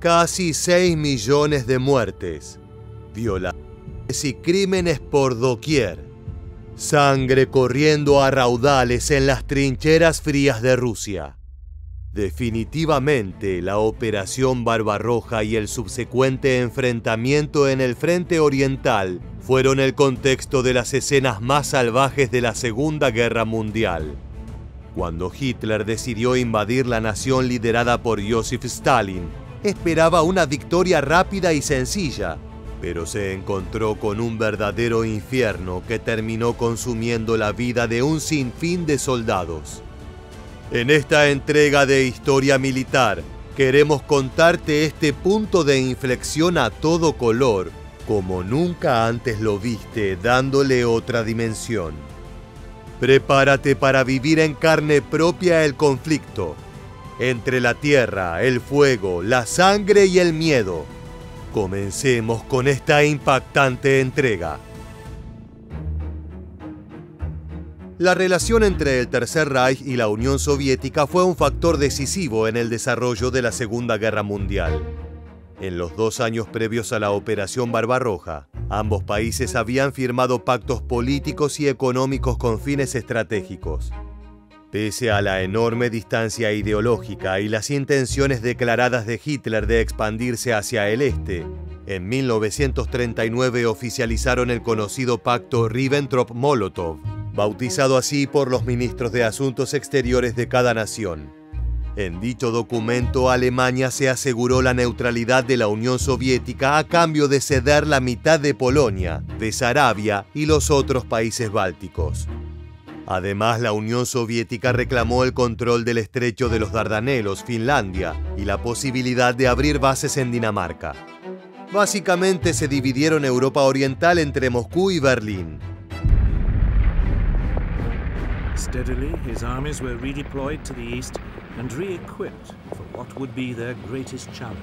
Casi 6 millones de muertes, violaciones y crímenes por doquier. Sangre corriendo a raudales en las trincheras frías de Rusia. Definitivamente, la Operación Barbarroja y el subsecuente enfrentamiento en el frente oriental fueron el contexto de las escenas más salvajes de la Segunda Guerra Mundial. Cuando Hitler decidió invadir la nación liderada por Joseph Stalin, esperaba una victoria rápida y sencilla, pero se encontró con un verdadero infierno que terminó consumiendo la vida de un sinfín de soldados. En esta entrega de Historia Militar, queremos contarte este punto de inflexión a todo color, como nunca antes lo viste, dándole otra dimensión. Prepárate para vivir en carne propia el conflicto, entre la tierra, el fuego, la sangre y el miedo. Comencemos con esta impactante entrega. La relación entre el Tercer Reich y la Unión Soviética fue un factor decisivo en el desarrollo de la Segunda Guerra Mundial. En los 2 años previos a la Operación Barbarroja, ambos países habían firmado pactos políticos y económicos con fines estratégicos. Pese a la enorme distancia ideológica y las intenciones declaradas de Hitler de expandirse hacia el este, en 1939 oficializaron el conocido pacto Ribbentrop-Molotov, bautizado así por los ministros de Asuntos Exteriores de cada nación. En dicho documento, Alemania se aseguró la neutralidad de la Unión Soviética a cambio de ceder la mitad de Polonia, Besarabia y los otros países bálticos. Además, la Unión Soviética reclamó el control del estrecho de los Dardanelos, Finlandia, y la posibilidad de abrir bases en Dinamarca. Básicamente se dividieron Europa Oriental entre Moscú y Berlín. Steadily, his armies were redeployed to the east and re-equipped for what would be their greatest challenge.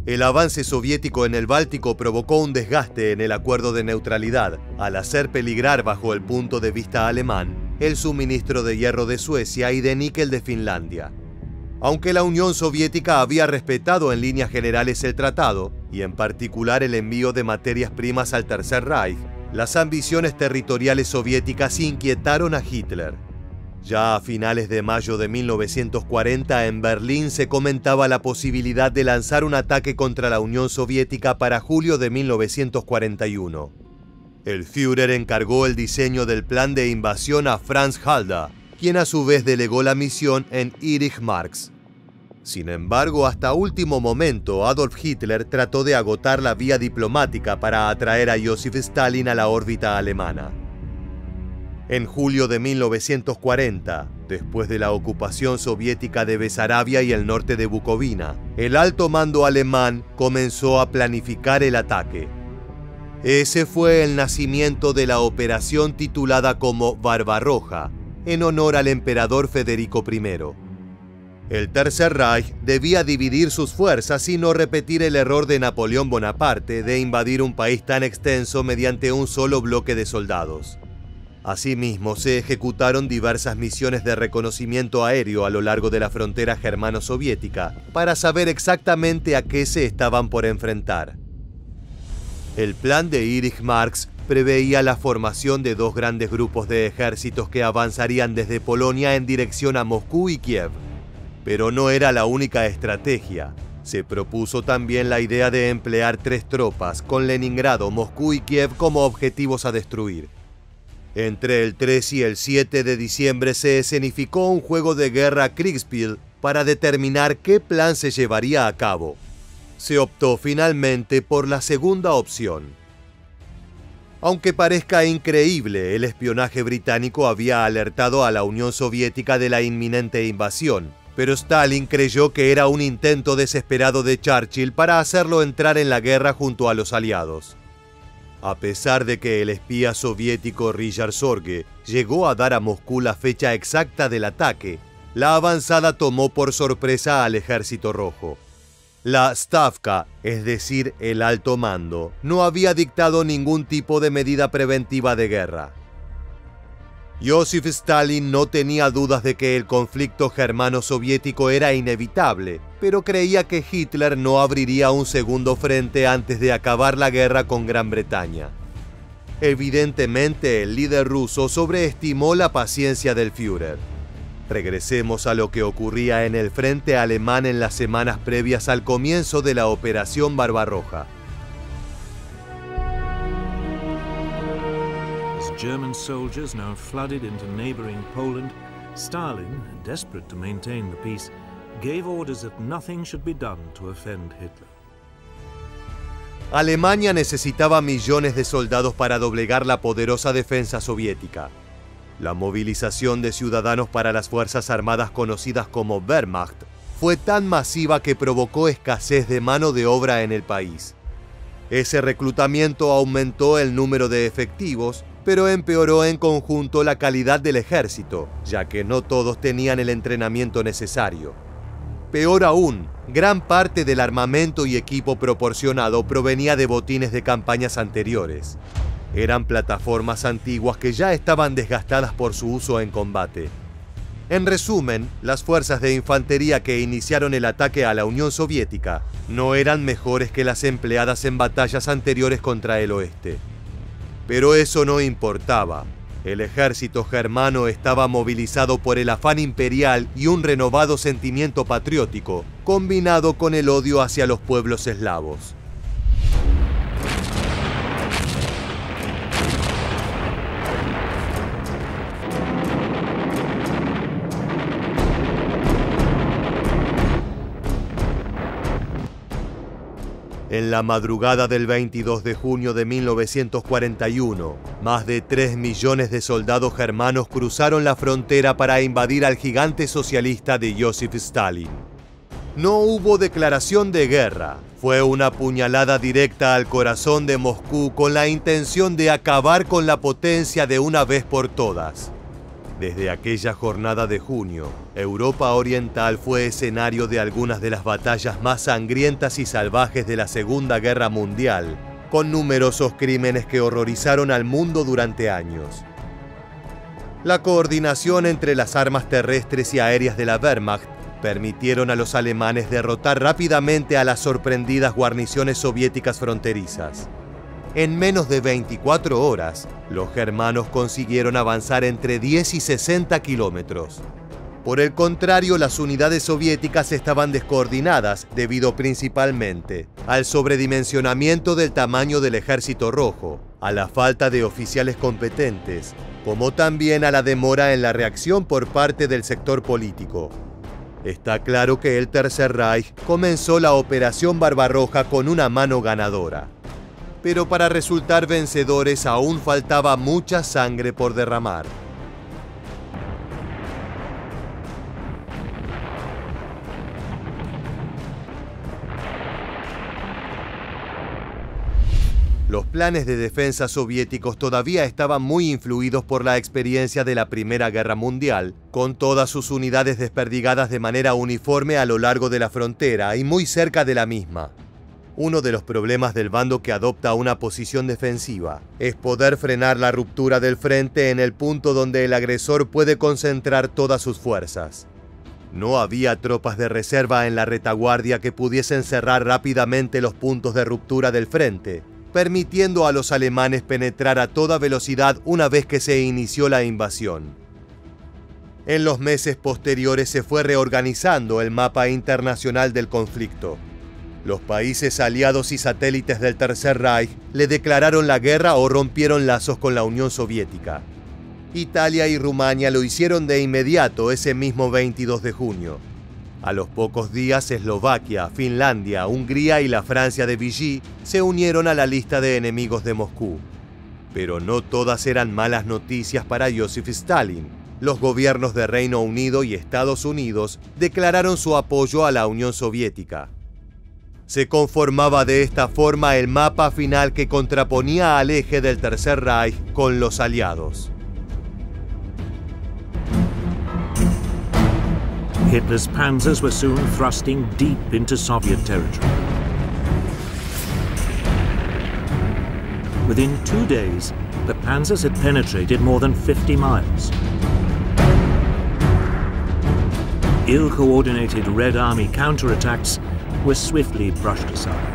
El avance soviético en el Báltico provocó un desgaste en el acuerdo de neutralidad, al hacer peligrar bajo el punto de vista alemán el suministro de hierro de Suecia y de níquel de Finlandia. Aunque la Unión Soviética había respetado en líneas generales el tratado, y en particular el envío de materias primas al Tercer Reich, las ambiciones territoriales soviéticas inquietaron a Hitler. Ya a finales de mayo de 1940 en Berlín se comentaba la posibilidad de lanzar un ataque contra la Unión Soviética para julio de 1941. El Führer encargó el diseño del plan de invasión a Franz Halder, quien a su vez delegó la misión en Erich Marx. Sin embargo, hasta último momento, Adolf Hitler trató de agotar la vía diplomática para atraer a Joseph Stalin a la órbita alemana. En julio de 1940, después de la ocupación soviética de Besarabia y el norte de Bukovina, el alto mando alemán comenzó a planificar el ataque. Ese fue el nacimiento de la operación titulada como Barbarroja, en honor al emperador Federico I. El Tercer Reich debía dividir sus fuerzas y no repetir el error de Napoleón Bonaparte de invadir un país tan extenso mediante un solo bloque de soldados. Asimismo, se ejecutaron diversas misiones de reconocimiento aéreo a lo largo de la frontera germano-soviética para saber exactamente a qué se estaban por enfrentar. El plan de Erich Marx preveía la formación de 2 grandes grupos de ejércitos que avanzarían desde Polonia en dirección a Moscú y Kiev. Pero no era la única estrategia. Se propuso también la idea de emplear 3 tropas, con Leningrado, Moscú y Kiev como objetivos a destruir. Entre el 3 y el 7 de diciembre se escenificó un juego de guerra Kriegspiel para determinar qué plan se llevaría a cabo. Se optó finalmente por la segunda opción. Aunque parezca increíble, el espionaje británico había alertado a la Unión Soviética de la inminente invasión, pero Stalin creyó que era un intento desesperado de Churchill para hacerlo entrar en la guerra junto a los aliados. A pesar de que el espía soviético Richard Sorge llegó a dar a Moscú la fecha exacta del ataque, la avanzada tomó por sorpresa al Ejército Rojo. La Stavka, es decir, el alto mando, no había dictado ningún tipo de medida preventiva de guerra. Joseph Stalin no tenía dudas de que el conflicto germano-soviético era inevitable, pero creía que Hitler no abriría un segundo frente antes de acabar la guerra con Gran Bretaña. Evidentemente, el líder ruso sobreestimó la paciencia del Führer. Regresemos a lo que ocurría en el frente alemán en las semanas previas al comienzo de la Operación Barbarroja. German soldiers now flooded into neighboring Poland, Stalin, desperate to maintain the peace, gave orders that nothing should be done to offend Hitler. Alemania necesitaba millones de soldados para doblegar la poderosa defensa soviética. La movilización de ciudadanos para las fuerzas armadas conocidas como Wehrmacht fue tan masiva que provocó escasez de mano de obra en el país. Ese reclutamiento aumentó el número de efectivos, pero empeoró en conjunto la calidad del ejército, ya que no todos tenían el entrenamiento necesario. Peor aún, gran parte del armamento y equipo proporcionado provenía de botines de campañas anteriores. Eran plataformas antiguas que ya estaban desgastadas por su uso en combate. En resumen, las fuerzas de infantería que iniciaron el ataque a la Unión Soviética no eran mejores que las empleadas en batallas anteriores contra el oeste. Pero eso no importaba. El ejército germano estaba movilizado por el afán imperial y un renovado sentimiento patriótico, combinado con el odio hacia los pueblos eslavos. En la madrugada del 22 de junio de 1941, más de 3 millones de soldados germanos cruzaron la frontera para invadir al gigante socialista de Joseph Stalin. No hubo declaración de guerra, fue una puñalada directa al corazón de Moscú con la intención de acabar con la potencia de una vez por todas. Desde aquella jornada de junio, Europa Oriental fue escenario de algunas de las batallas más sangrientas y salvajes de la Segunda Guerra Mundial, con numerosos crímenes que horrorizaron al mundo durante años. La coordinación entre las armas terrestres y aéreas de la Wehrmacht permitieron a los alemanes derrotar rápidamente a las sorprendidas guarniciones soviéticas fronterizas. En menos de 24 horas, los germanos consiguieron avanzar entre 10 y 60 kilómetros. Por el contrario, las unidades soviéticas estaban descoordinadas debido principalmente al sobredimensionamiento del tamaño del Ejército Rojo, a la falta de oficiales competentes, como también a la demora en la reacción por parte del sector político. Está claro que el Tercer Reich comenzó la Operación Barbarroja con una mano ganadora. Pero para resultar vencedores aún faltaba mucha sangre por derramar. Los planes de defensa soviéticos todavía estaban muy influidos por la experiencia de la Primera Guerra Mundial, con todas sus unidades desperdigadas de manera uniforme a lo largo de la frontera y muy cerca de la misma. Uno de los problemas del bando que adopta una posición defensiva es poder frenar la ruptura del frente en el punto donde el agresor puede concentrar todas sus fuerzas. No había tropas de reserva en la retaguardia que pudiesen cerrar rápidamente los puntos de ruptura del frente, permitiendo a los alemanes penetrar a toda velocidad una vez que se inició la invasión. En los meses posteriores se fue reorganizando el mapa internacional del conflicto. Los países aliados y satélites del Tercer Reich le declararon la guerra o rompieron lazos con la Unión Soviética. Italia y Rumania lo hicieron de inmediato ese mismo 22 de junio. A los pocos días, Eslovaquia, Finlandia, Hungría y la Francia de Vichy se unieron a la lista de enemigos de Moscú. Pero no todas eran malas noticias para Joseph Stalin. Los gobiernos de Reino Unido y Estados Unidos declararon su apoyo a la Unión Soviética. Se conformaba de esta forma el mapa final que contraponía al eje del Tercer Reich con los aliados. Hitler's panzers were soon thrusting deep into Soviet territory. Within 2 days, the panzers had penetrated more than 50 miles. Ill-coordinated Red Army counterattacks were swiftly brushed aside.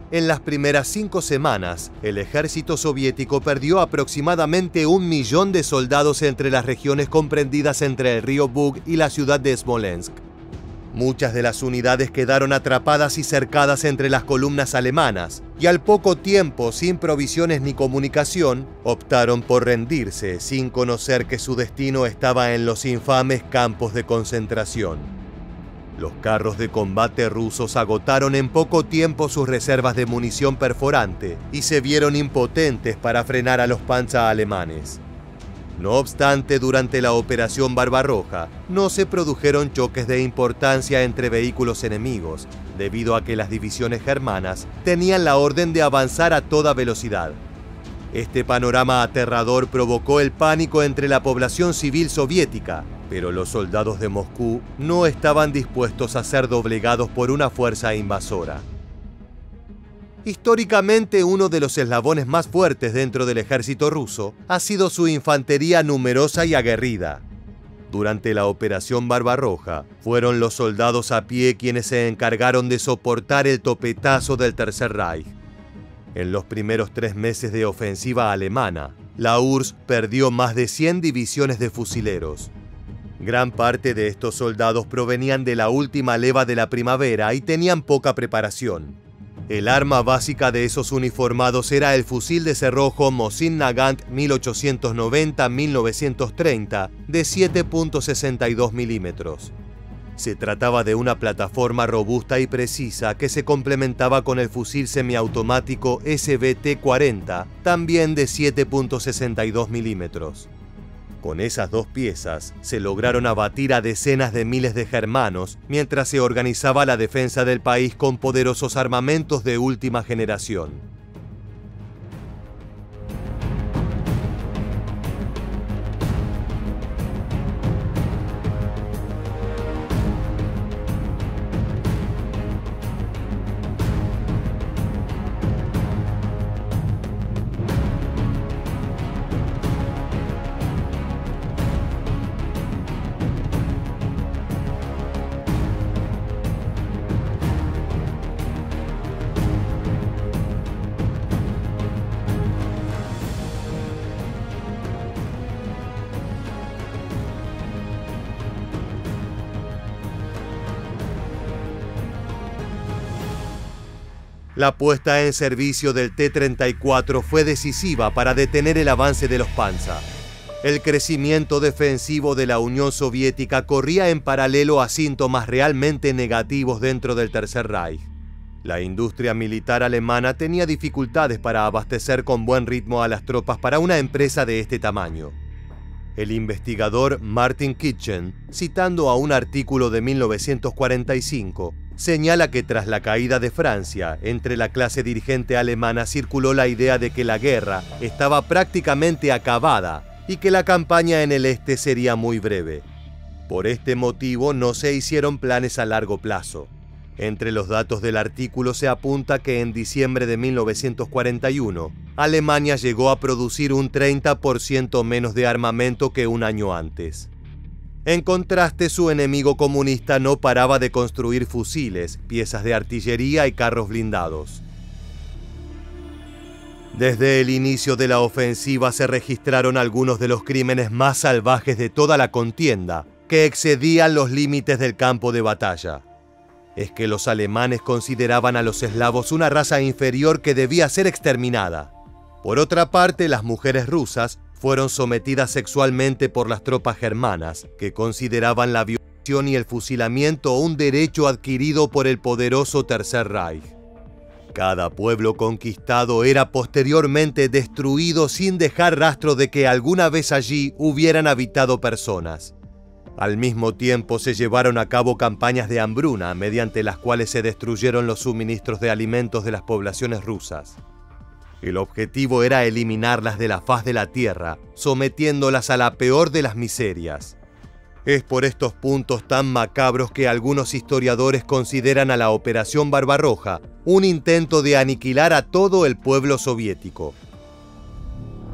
En las primeras 5 semanas, el ejército soviético perdió aproximadamente 1 millón de soldados entre las regiones comprendidas entre el río Bug y la ciudad de Smolensk. Muchas de las unidades quedaron atrapadas y cercadas entre las columnas alemanas, y al poco tiempo, sin provisiones ni comunicación, optaron por rendirse sin conocer que su destino estaba en los infames campos de concentración. Los carros de combate rusos agotaron en poco tiempo sus reservas de munición perforante y se vieron impotentes para frenar a los panzers alemanes. No obstante, durante la Operación Barbarroja no se produjeron choques de importancia entre vehículos enemigos, debido a que las divisiones germanas tenían la orden de avanzar a toda velocidad. Este panorama aterrador provocó el pánico entre la población civil soviética, pero los soldados de Moscú no estaban dispuestos a ser doblegados por una fuerza invasora. Históricamente, uno de los eslabones más fuertes dentro del ejército ruso ha sido su infantería numerosa y aguerrida. Durante la Operación Barbarroja, fueron los soldados a pie quienes se encargaron de soportar el topetazo del Tercer Reich. En los primeros 3 meses de ofensiva alemana, la URSS perdió más de 100 divisiones de fusileros. Gran parte de estos soldados provenían de la última leva de la primavera y tenían poca preparación. El arma básica de esos uniformados era el fusil de cerrojo Mosin Nagant 1890-1930 de 7.62 milímetros. Se trataba de una plataforma robusta y precisa que se complementaba con el fusil semiautomático SBT-40, también de 7.62 milímetros. Con esas 2 piezas, se lograron abatir a decenas de miles de germanos mientras se organizaba la defensa del país con poderosos armamentos de última generación. La puesta en servicio del T-34 fue decisiva para detener el avance de los Panzer. El crecimiento defensivo de la Unión Soviética corría en paralelo a síntomas realmente negativos dentro del Tercer Reich. La industria militar alemana tenía dificultades para abastecer con buen ritmo a las tropas para una empresa de este tamaño. El investigador Martin Kitchen, citando a un artículo de 1945, señala que tras la caída de Francia, entre la clase dirigente alemana circuló la idea de que la guerra estaba prácticamente acabada y que la campaña en el este sería muy breve. Por este motivo no se hicieron planes a largo plazo. Entre los datos del artículo se apunta que en diciembre de 1941, Alemania llegó a producir un 30% menos de armamento que un año antes. En contraste, su enemigo comunista no paraba de construir fusiles, piezas de artillería y carros blindados. Desde el inicio de la ofensiva se registraron algunos de los crímenes más salvajes de toda la contienda, que excedían los límites del campo de batalla. Es que los alemanes consideraban a los eslavos una raza inferior que debía ser exterminada. Por otra parte, las mujeres rusas fueron sometidas sexualmente por las tropas germanas, que consideraban la violación y el fusilamiento un derecho adquirido por el poderoso Tercer Reich. Cada pueblo conquistado era posteriormente destruido sin dejar rastro de que alguna vez allí hubieran habitado personas. Al mismo tiempo se llevaron a cabo campañas de hambruna, mediante las cuales se destruyeron los suministros de alimentos de las poblaciones rusas. El objetivo era eliminarlas de la faz de la tierra, sometiéndolas a la peor de las miserias. Es por estos puntos tan macabros que algunos historiadores consideran a la Operación Barbarroja un intento de aniquilar a todo el pueblo soviético.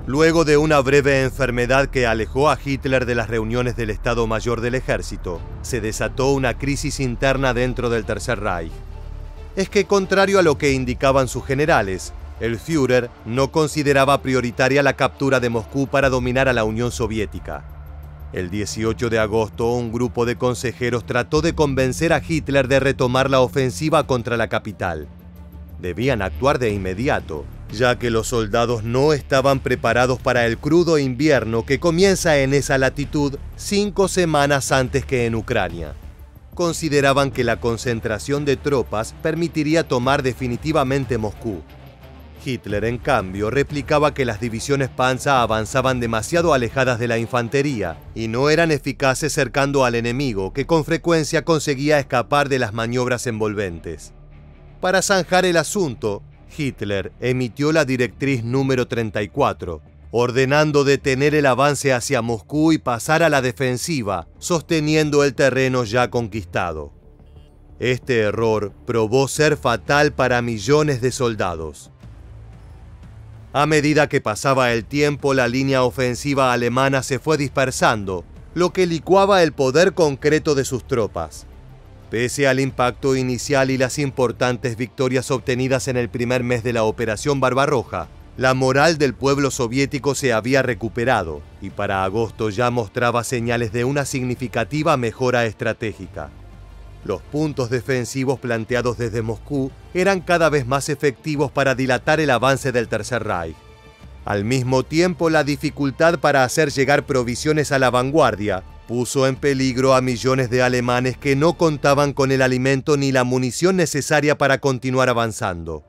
Luego de una breve enfermedad que alejó a Hitler de las reuniones del Estado Mayor del Ejército, se desató una crisis interna dentro del Tercer Reich. Es que, contrario a lo que indicaban sus generales, el Führer no consideraba prioritaria la captura de Moscú para dominar a la Unión Soviética. El 18 de agosto, un grupo de consejeros trató de convencer a Hitler de retomar la ofensiva contra la capital. Debían actuar de inmediato, ya que los soldados no estaban preparados para el crudo invierno que comienza en esa latitud 5 semanas antes que en Ucrania. Consideraban que la concentración de tropas permitiría tomar definitivamente Moscú. Hitler, en cambio, replicaba que las divisiones Panzer avanzaban demasiado alejadas de la infantería y no eran eficaces cercando al enemigo, que con frecuencia conseguía escapar de las maniobras envolventes. Para zanjar el asunto, Hitler emitió la directriz número 34, ordenando detener el avance hacia Moscú y pasar a la defensiva, sosteniendo el terreno ya conquistado. Este error probó ser fatal para millones de soldados. A medida que pasaba el tiempo, la línea ofensiva alemana se fue dispersando, lo que licuaba el poder concreto de sus tropas. Pese al impacto inicial y las importantes victorias obtenidas en el primer mes de la Operación Barbarroja, la moral del pueblo soviético se había recuperado y para agosto ya mostraba señales de una significativa mejora estratégica. Los puntos defensivos planteados desde Moscú eran cada vez más efectivos para dilatar el avance del Tercer Reich. Al mismo tiempo, la dificultad para hacer llegar provisiones a la vanguardia puso en peligro a millones de alemanes que no contaban con el alimento ni la munición necesaria para continuar avanzando.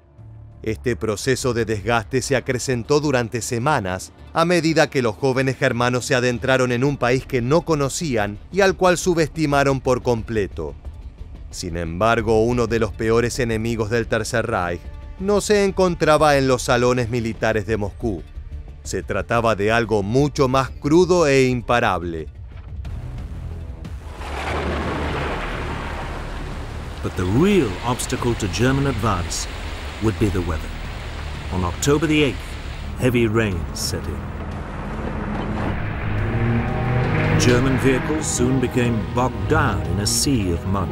Este proceso de desgaste se acrecentó durante semanas a medida que los jóvenes germanos se adentraron en un país que no conocían y al cual subestimaron por completo. Sin embargo, uno de los peores enemigos del Tercer Reich no se encontraba en los salones militares de Moscú. Se trataba de algo mucho más crudo e imparable. But the real obstacle to German advance would be the weather. On October the 8th, heavy rains set in. German vehicles soon became bogged down in a sea of mud.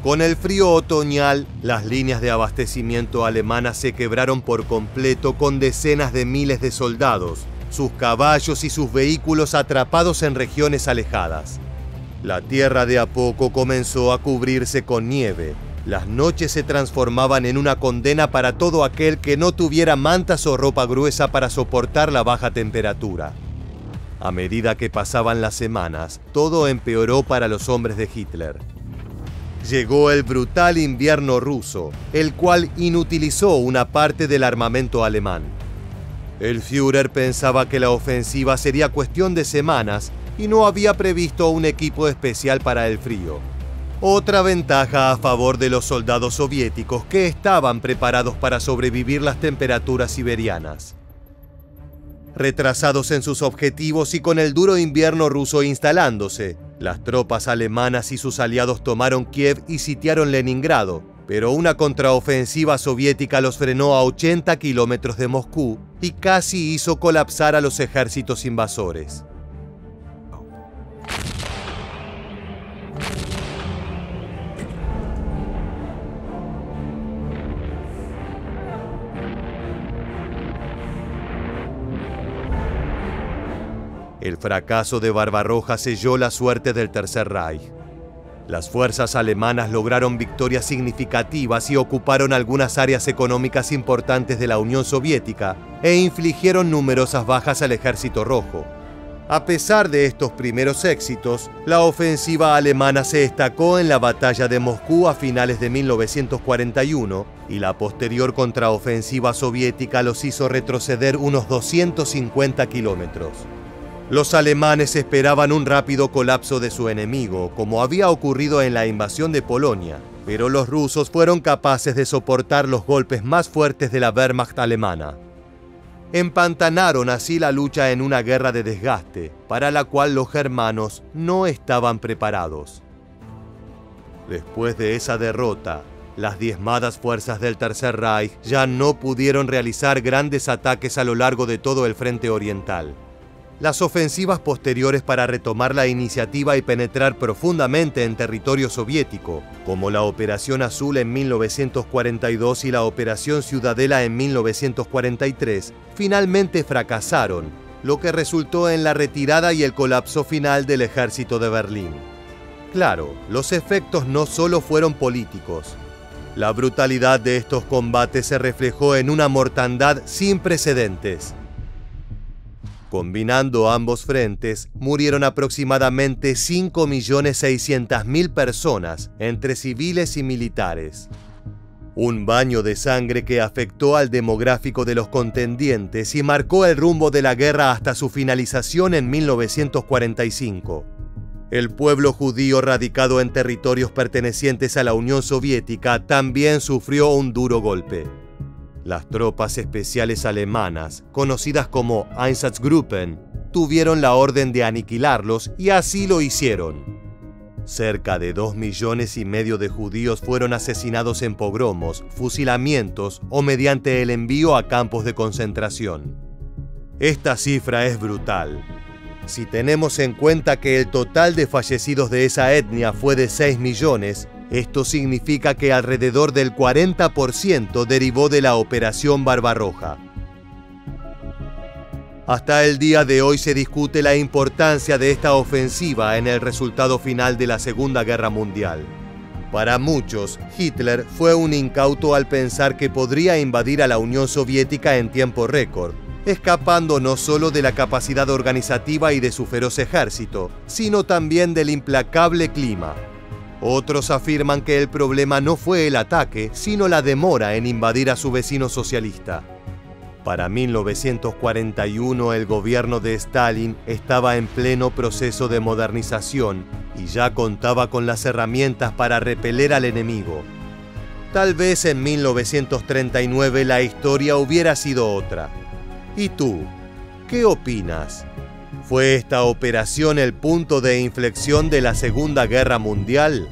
Con el frío otoñal, las líneas de abastecimiento alemanas se quebraron por completo con decenas de miles de soldados, sus caballos y sus vehículos atrapados en regiones alejadas. La tierra de a poco comenzó a cubrirse con nieve. Las noches se transformaban en una condena para todo aquel que no tuviera mantas o ropa gruesa para soportar la baja temperatura. A medida que pasaban las semanas, todo empeoró para los hombres de Hitler. Llegó el brutal invierno ruso, el cual inutilizó una parte del armamento alemán. El Führer pensaba que la ofensiva sería cuestión de semanas y no había previsto un equipo especial para el frío. Otra ventaja a favor de los soldados soviéticos que estaban preparados para sobrevivir las temperaturas siberianas. Retrasados en sus objetivos y con el duro invierno ruso instalándose, las tropas alemanas y sus aliados tomaron Kiev y sitiaron Leningrado, pero una contraofensiva soviética los frenó a 80 kilómetros de Moscú y casi hizo colapsar a los ejércitos invasores. El fracaso de Barbarroja selló la suerte del Tercer Reich. Las fuerzas alemanas lograron victorias significativas y ocuparon algunas áreas económicas importantes de la Unión Soviética e infligieron numerosas bajas al Ejército Rojo. A pesar de estos primeros éxitos, la ofensiva alemana se destacó en la batalla de Moscú a finales de 1941 y la posterior contraofensiva soviética los hizo retroceder unos 250 kilómetros. Los alemanes esperaban un rápido colapso de su enemigo, como había ocurrido en la invasión de Polonia, pero los rusos fueron capaces de soportar los golpes más fuertes de la Wehrmacht alemana. Empantanaron así la lucha en una guerra de desgaste, para la cual los germanos no estaban preparados. Después de esa derrota, las diezmadas fuerzas del Tercer Reich ya no pudieron realizar grandes ataques a lo largo de todo el frente oriental. Las ofensivas posteriores para retomar la iniciativa y penetrar profundamente en territorio soviético, como la Operación Azul en 1942 y la Operación Ciudadela en 1943, finalmente fracasaron, lo que resultó en la retirada y el colapso final del ejército de Berlín. Claro, los efectos no solo fueron políticos. La brutalidad de estos combates se reflejó en una mortandad sin precedentes. Combinando ambos frentes, murieron aproximadamente 5.600.000 personas, entre civiles y militares. Un baño de sangre que afectó al demográfico de los contendientes y marcó el rumbo de la guerra hasta su finalización en 1945. El pueblo judío radicado en territorios pertenecientes a la Unión Soviética también sufrió un duro golpe. Las tropas especiales alemanas, conocidas como Einsatzgruppen, tuvieron la orden de aniquilarlos y así lo hicieron. Cerca de 2,5 millones de judíos fueron asesinados en pogromos, fusilamientos o mediante el envío a campos de concentración. Esta cifra es brutal. Si tenemos en cuenta que el total de fallecidos de esa etnia fue de 6 millones, esto significa que alrededor del 40% derivó de la Operación Barbarroja. Hasta el día de hoy se discute la importancia de esta ofensiva en el resultado final de la Segunda Guerra Mundial. Para muchos, Hitler fue un incauto al pensar que podría invadir a la Unión Soviética en tiempo récord, escapando no solo de la capacidad organizativa y de su feroz ejército, sino también del implacable clima. Otros afirman que el problema no fue el ataque, sino la demora en invadir a su vecino socialista. Para 1941 el gobierno de Stalin estaba en pleno proceso de modernización y ya contaba con las herramientas para repeler al enemigo. Tal vez en 1939 la historia hubiera sido otra. ¿Y tú? ¿Qué opinas? ¿Fue esta operación el punto de inflexión de la Segunda Guerra Mundial?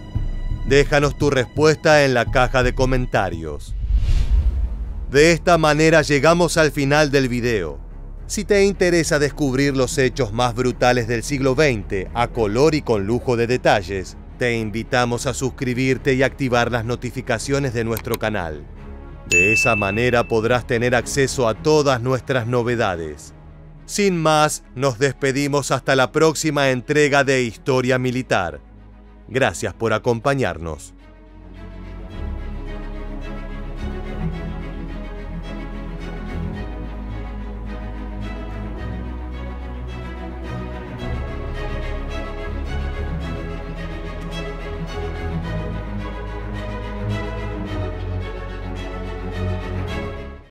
Déjanos tu respuesta en la caja de comentarios. De esta manera llegamos al final del video. Si te interesa descubrir los hechos más brutales del siglo XX a color y con lujo de detalles, te invitamos a suscribirte y activar las notificaciones de nuestro canal. De esa manera podrás tener acceso a todas nuestras novedades. Sin más, nos despedimos hasta la próxima entrega de Historia Militar. Gracias por acompañarnos.